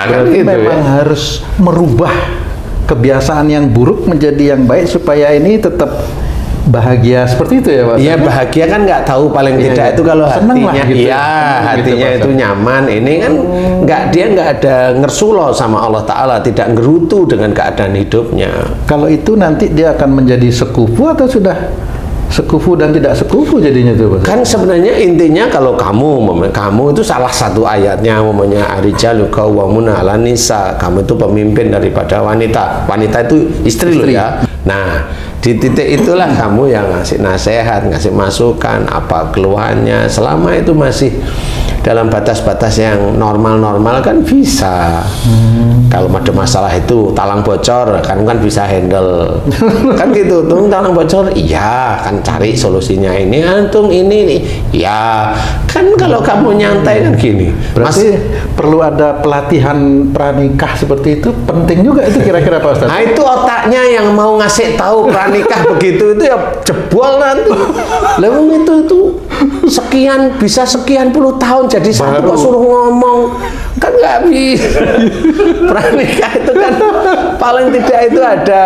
kan Berarti gitu memang ya. harus merubah kebiasaan yang buruk menjadi yang baik supaya ini tetap bahagia seperti itu ya Pak? Iya, bahagia kan nggak tahu paling Iya, tidak iya. itu kalau Seneng lah hatinya, gitu. iya Seneng gitu, hatinya Pak itu Ustadz. nyaman. Ini kan dia nggak ada ngersulo sama Allah Taala, tidak ngerutu dengan keadaan hidupnya. Kalau itu nanti dia akan menjadi sekufu atau sudah sekufu dan tidak sekufu jadinya tuh Pak? Kan sebenarnya intinya kalau kamu itu salah satu ayatnya, umpamanya arijalu qawwamuna 'alan nisa, kamu itu pemimpin daripada wanita. Wanita itu istri loh ya. Nah, di titik itulah kamu yang ngasih nasihat, ngasih masukan, apa keluhannya, selama itu masih dalam batas-batas yang normal-normal kan bisa. Kalau ada masalah itu talang bocor, kan bisa handle. Kan gitu, tuh talang bocor, iya kan cari solusinya ini, antung ini nih. Ya, kan kalau kamu nyantai kan gini. Berarti perlu ada pelatihan pranikah seperti itu, penting juga itu kira-kira Pak Ustadz? Nah itu otaknya yang mau ngasih tahu pranikah begitu itu ya jebol nanti. Lalu itu sekian bisa sekian puluh tahun jadi satu kok suruh ngomong kan nggak bisa. Pranikah itu kan paling tidak itu ada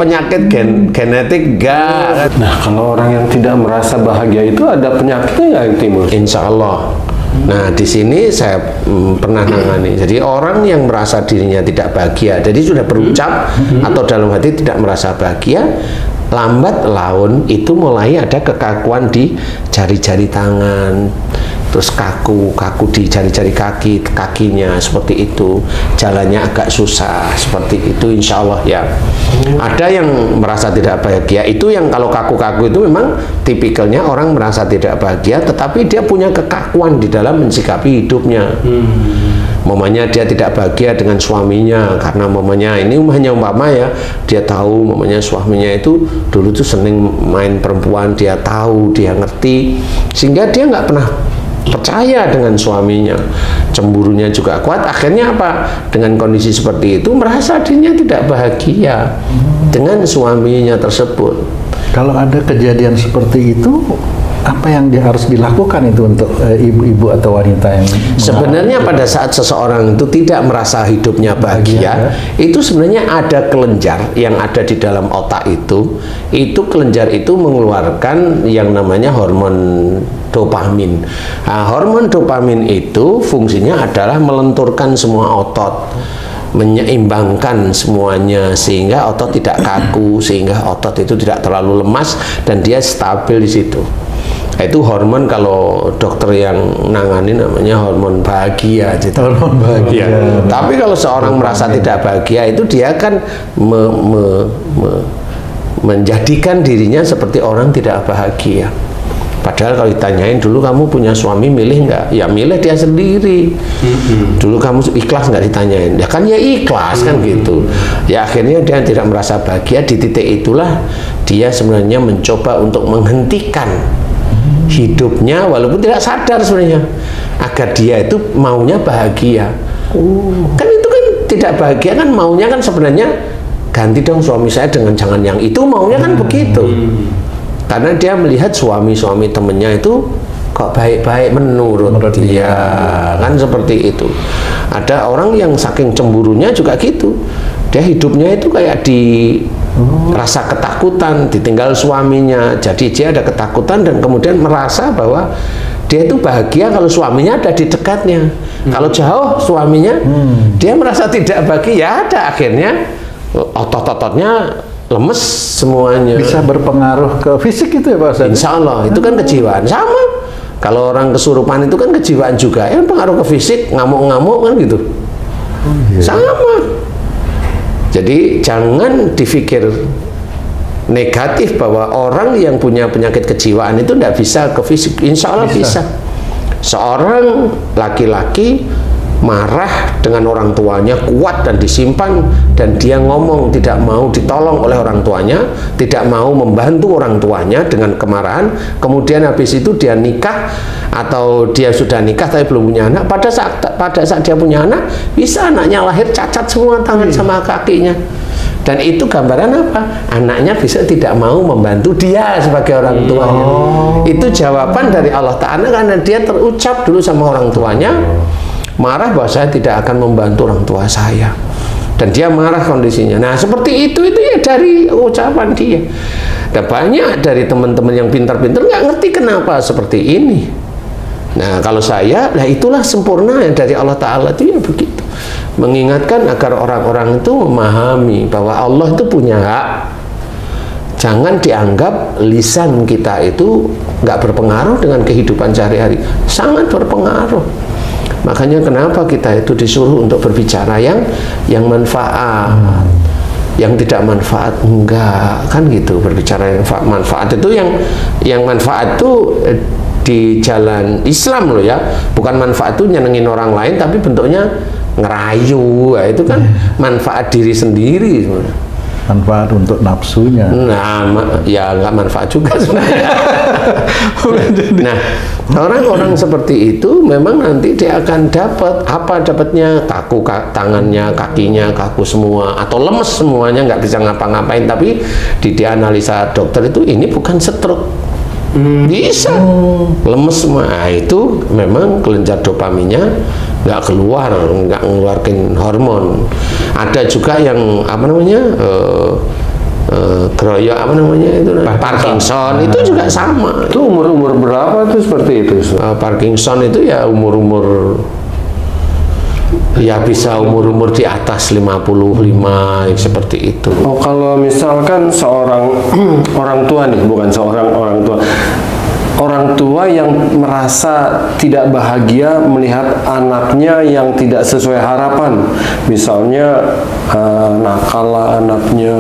penyakit genetik enggak. Nah, kalau orang yang tidak merasa bahagia itu ada penyakitnya nggak yang timbul? Insya Allah. Nah, di sini saya pernah nangani. Jadi orang yang merasa dirinya tidak bahagia, jadi sudah berucap atau dalam hati tidak merasa bahagia, lambat laun itu mulai ada kekakuan di jari-jari tangan, terus kaku di jari-jari kakinya seperti itu, jalannya agak susah seperti itu, insya Allah ya. Ada yang merasa tidak bahagia, itu yang kalau kaku-kaku itu memang tipikalnya orang merasa tidak bahagia, tetapi dia punya kekakuan di dalam mensikapi hidupnya. Mamanya dia tidak bahagia dengan suaminya karena mamanya ini hanya umpama ya, dia tahu mamanya suaminya itu dulu tuh seneng main perempuan, dia tahu, dia ngerti, sehingga dia nggak pernah percaya dengan suaminya, cemburunya juga kuat. Akhirnya apa? Dengan kondisi seperti itu merasa dirinya tidak bahagia dengan suaminya tersebut. Kalau ada kejadian seperti itu, apa yang dia harus dilakukan itu untuk ibu-ibu atau wanita yang sebenarnya pada saat seseorang itu tidak merasa hidupnya bahagia, itu sebenarnya ada kelenjar yang ada di dalam otak itu kelenjar itu mengeluarkan yang namanya hormon dopamin. Nah, hormon dopamin itu fungsinya adalah melenturkan semua otot, menyeimbangkan semuanya sehingga otot tidak kaku, sehingga otot itu tidak terlalu lemas dan dia stabil di situ. Itu hormon kalau dokter yang nangani namanya hormon bahagia. Gitu. hormon bahagia. Ya. Tapi kalau seorang merasa tidak bahagia itu dia kan menjadikan dirinya seperti orang tidak bahagia. Padahal kalau ditanyain dulu kamu punya suami milih nggak? Ya milih dia sendiri. Dulu kamu ikhlas nggak ditanyain? Ya kan ya ikhlas kan gitu. Ya akhirnya dia tidak merasa bahagia. Di titik itulah dia sebenarnya mencoba untuk menghentikan hidupnya walaupun tidak sadar sebenarnya agar dia itu maunya bahagia. Kan itu kan tidak bahagia kan maunya kan sebenarnya ganti dong suami saya dengan jangan yang itu maunya kan begitu. Karena dia melihat suami-suami temennya itu kok baik-baik menurut dia, kan seperti itu. Ada orang yang saking cemburunya juga gitu, dia hidupnya itu kayak di rasa ketakutan, ditinggal suaminya, jadi dia ada ketakutan dan kemudian merasa bahwa dia itu bahagia kalau suaminya ada di dekatnya. Kalau jauh suaminya, dia merasa tidak bahagia. Ada akhirnya otot-ototnya lemes semuanya. Bisa berpengaruh ke fisik itu ya Pak Ustadz? Insya Allah itu kan kejiwaan sama. Kalau orang kesurupan itu kan kejiwaan juga, ya pengaruh ke fisik, ngamuk-ngamuk kan gitu. Sama. Jadi jangan dipikir negatif bahwa orang yang punya penyakit kejiwaan itu tidak bisa ke fisik. Insya Allah bisa. Seorang laki-laki marah dengan orang tuanya kuat dan disimpan, dan dia ngomong tidak mau ditolong oleh orang tuanya, tidak mau membantu orang tuanya dengan kemarahan, kemudian habis itu dia nikah atau dia sudah nikah tapi belum punya anak, pada saat dia punya anak bisa anaknya lahir cacat semua tangan sama kakinya. Dan itu gambaran apa? Anaknya bisa tidak mau membantu dia sebagai orang tuanya. Itu jawaban dari Allah Ta'ala karena dia terucap dulu sama orang tuanya, marah bahwa saya tidak akan membantu orang tua saya, dan dia marah kondisinya. Nah seperti itu ya dari ucapan dia. Dan banyak dari teman-teman yang pintar-pintar nggak ngerti kenapa seperti ini. Nah kalau saya, nah itulah sempurna yang dari Allah Ta'ala itu ya begitu, mengingatkan agar orang-orang itu memahami bahwa Allah itu punya hak. Jangan dianggap lisan kita itu nggak berpengaruh dengan kehidupan sehari-hari, sangat berpengaruh. Makanya kenapa kita itu disuruh untuk berbicara yang manfaat, yang tidak manfaat enggak, kan gitu. Berbicara yang manfaat itu yang manfaat itu di jalan Islam loh ya, bukan manfaat itu nyenengin orang lain tapi bentuknya ngerayu. Nah, itu kan manfaat diri sendiri sebenarnya. Manfaat untuk nafsunya. Nah, ya nggak manfaat juga sebenarnya. Nah, orang-orang seperti itu memang nanti dia akan dapat apa dapatnya, kaku tangannya, kakinya kaku semua atau lemes semuanya, nggak bisa ngapa-ngapain. Tapi di dianalisa dokter itu ini bukan stroke. Bisa lemes semua. Nah, itu memang kelenjar dopaminnya nggak keluar, nggak ngeluarin hormon. Ada juga yang apa namanya keroyak apa namanya itu Parkinson. Itu juga sama. Itu umur berapa tuh seperti itu? Parkinson itu ya umur ya bisa umur di atas 55 seperti itu. Oh, kalau misalkan seorang orang tua nih, bukan seorang orang tua yang merasa tidak bahagia melihat anaknya yang tidak sesuai harapan, misalnya nakal lah anaknya,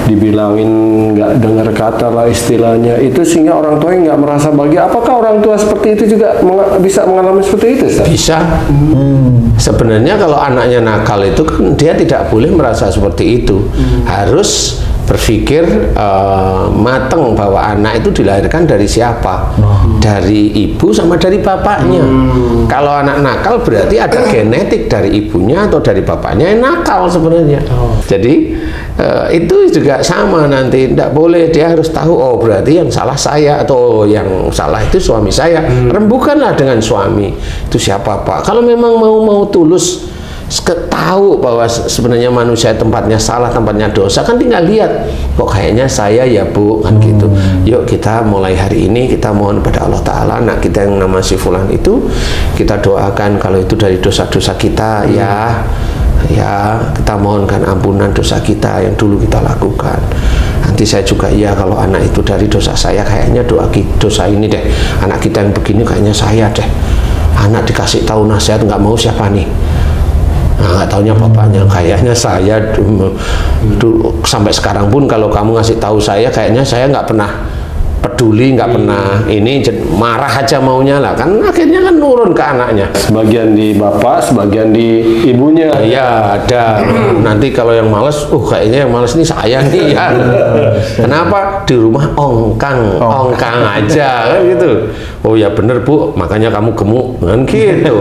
dibilangin nggak dengar kata lah istilahnya, itu sehingga orang tuanya nggak merasa bahagia. Apakah orang tua seperti itu juga bisa mengalami seperti itu, Ustaz? Bisa. Sebenarnya kalau anaknya nakal itu kan dia tidak boleh merasa seperti itu. Harus berpikir mateng bahwa anak itu dilahirkan dari siapa, dari ibu sama dari bapaknya. Kalau anak nakal berarti ada genetik dari ibunya atau dari bapaknya yang nakal sebenarnya. Jadi itu juga sama, nanti tidak boleh, dia harus tahu, oh berarti yang salah saya atau yang salah itu suami saya. Rembukanlah dengan suami itu siapa Pak. Kalau memang mau tulus tahu bahwa sebenarnya manusia tempatnya salah, tempatnya dosa, kan tinggal lihat, kok kayaknya saya ya Bu, kan gitu. Yuk kita mulai hari ini kita mohon pada Allah Ta'ala, anak kita yang nama si Fulan itu kita doakan kalau itu dari dosa-dosa kita ya kita mohonkan ampunan dosa kita yang dulu kita lakukan. Nanti saya juga ya kalau anak itu dari dosa saya, kayaknya dosa ini deh, anak kita yang begini kayaknya saya deh. Anak dikasih tahu nasihat nggak mau, siapa nih? Nah, nggak taunya bapaknya, kayaknya saya dulu sampai sekarang pun kalau kamu ngasih tahu saya, kayaknya saya nggak pernah peduli, nggak pernah ini, marah aja maunya lah, kan akhirnya kan nurun ke anaknya. Sebagian di bapak, sebagian di ibunya. Iya ada. Nanti kalau yang males, kayaknya yang males nih saya nih ya. Kenapa? Di rumah ongkang aja kan gitu. Oh ya bener Bu, makanya kamu gemuk kan gitu.